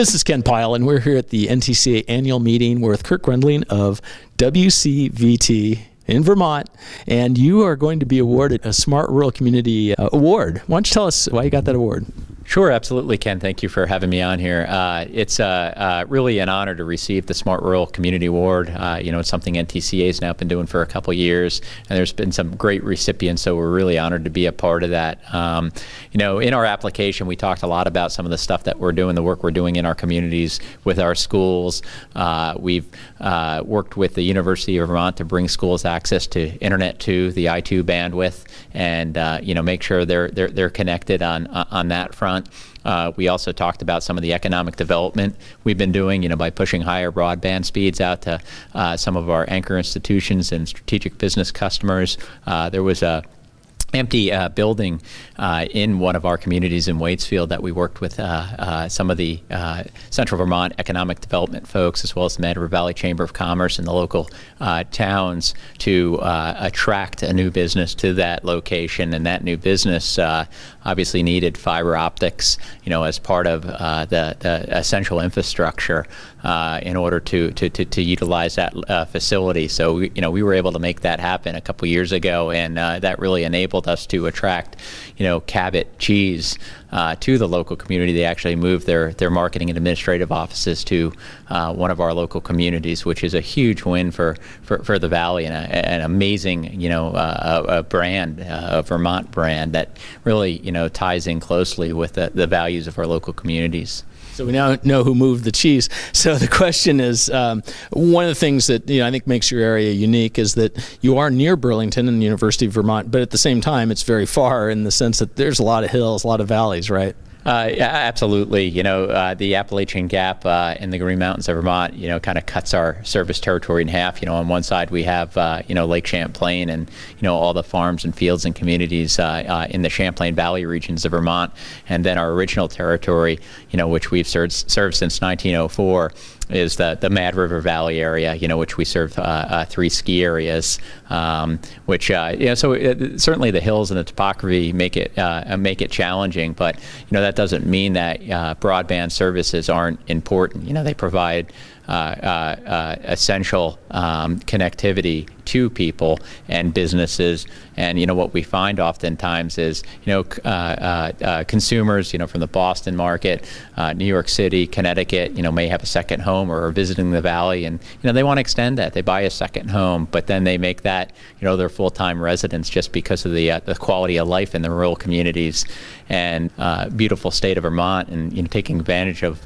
This is Ken Pyle, and we're here at the NTCA annual meeting. We're with Kirk Grundling of WCVT in Vermont, and you are going to be awarded a Smart Rural Community Award. Why don't you tell us why you got that award? Sure, absolutely, Ken. Thank you for having me on here. It's really an honor to receive the Smart Rural Community Award. It's something NTCA has now been doing for a couple years, and there's been some great recipients, so we're really honored to be a part of that. In our application, we talked a lot about some of the stuff that we're doing, the work we're doing in our communities with our schools. We've worked with the University of Vermont to bring schools access to Internet 2, the I2 bandwidth, and make sure they're connected on that front. We also talked about some of the economic development we've been doing, by pushing higher broadband speeds out to some of our anchor institutions and strategic business customers. There was a empty building in one of our communities in Waitsfield that we worked with some of the Central Vermont economic development folks, as well as the Mad River Valley Chamber of Commerce and the local towns to attract a new business to that location. And that new business obviously needed fiber optics, as part of the essential infrastructure in order to utilize that facility. So we were able to make that happen a couple years ago, and that really enabled us to attract Cabot Cheese to the local community. They actually moved their marketing and administrative offices to one of our local communities, which is a huge win for the Valley, and an amazing a brand, a Vermont brand that really ties in closely with the values of our local communities. So we now know who moved the cheese. So the question is, one of the things that I think makes your area unique is that you are near Burlington and the University of Vermont, but at the same time, it's very far in the sense that there's a lot of hills, a lot of valleys, right? Yeah, absolutely. The Appalachian Gap in the Green Mountains of Vermont, kind of cuts our service territory in half. On one side we have, Lake Champlain and, all the farms and fields and communities in the Champlain Valley regions of Vermont. And then our original territory, which we've served since 1904, is the Mad River Valley area, which we serve 3 ski areas, which, certainly the hills and the topography make it challenging, but, that doesn't mean that broadband services aren't important. They provide essential connectivity to people and businesses. And what we find oftentimes is consumers from the Boston market, New York City, Connecticut may have a second home or are visiting the Valley, and they want to extend that. They buy a second home, but then they make that their full-time residence just because of the quality of life in the rural communities and beautiful state of Vermont, and taking advantage of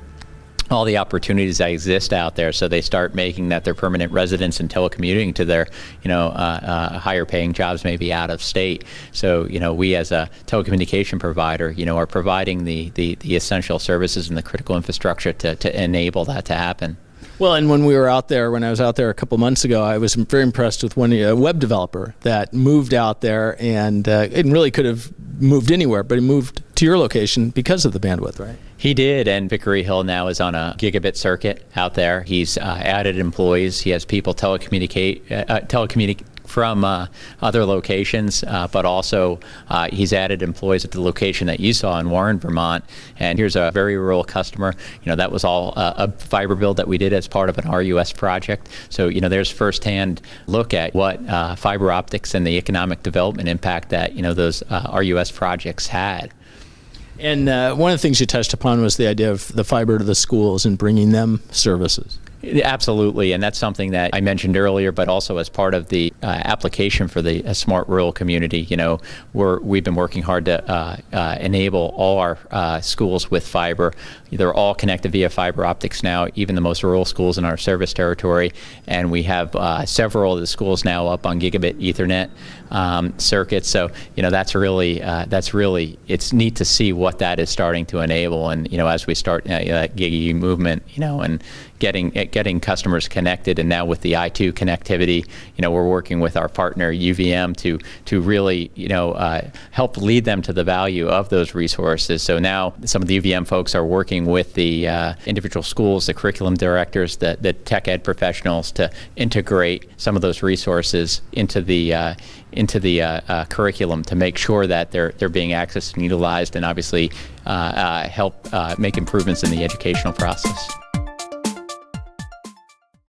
all the opportunities that exist out there. So they start making that their permanent residence and telecommuting to their, higher paying jobs maybe out of state. So, we as a telecommunication provider, are providing the essential services and the critical infrastructure to enable that to happen. Well, and when I was out there a couple months ago, I was very impressed with a web developer that moved out there, and it really could have moved anywhere, but he moved to your location because of the bandwidth, right? He did, and Vickery Hill now is on a gigabit circuit out there. He's added employees. He has people telecommunicate from other locations, but also he's added employees at the location that you saw in Warren, Vermont. And here's a very rural customer. That was all a fiber build that we did as part of an RUS project. So there's firsthand look at what fiber optics and the economic development impact that those RUS projects had. And one of the things you touched upon was the idea of the fiber to the schools and bringing them services. Absolutely, and that's something that I mentioned earlier, but also as part of the application for the Smart Rural Community. We've been working hard to enable all our schools with fiber. They're all connected via fiber optics now, even the most rural schools in our service territory, and we have several of the schools now up on gigabit Ethernet circuits. So that's really it's neat to see what that is starting to enable, and as we start that gig movement, and getting customers connected, and now with the I2 connectivity, we're working with our partner UVM to really help lead them to the value of those resources. So now some of the UVM folks are working with the individual schools, the curriculum directors, the tech ed professionals to integrate some of those resources into the curriculum to make sure that they're being accessed and utilized, and obviously help make improvements in the educational process.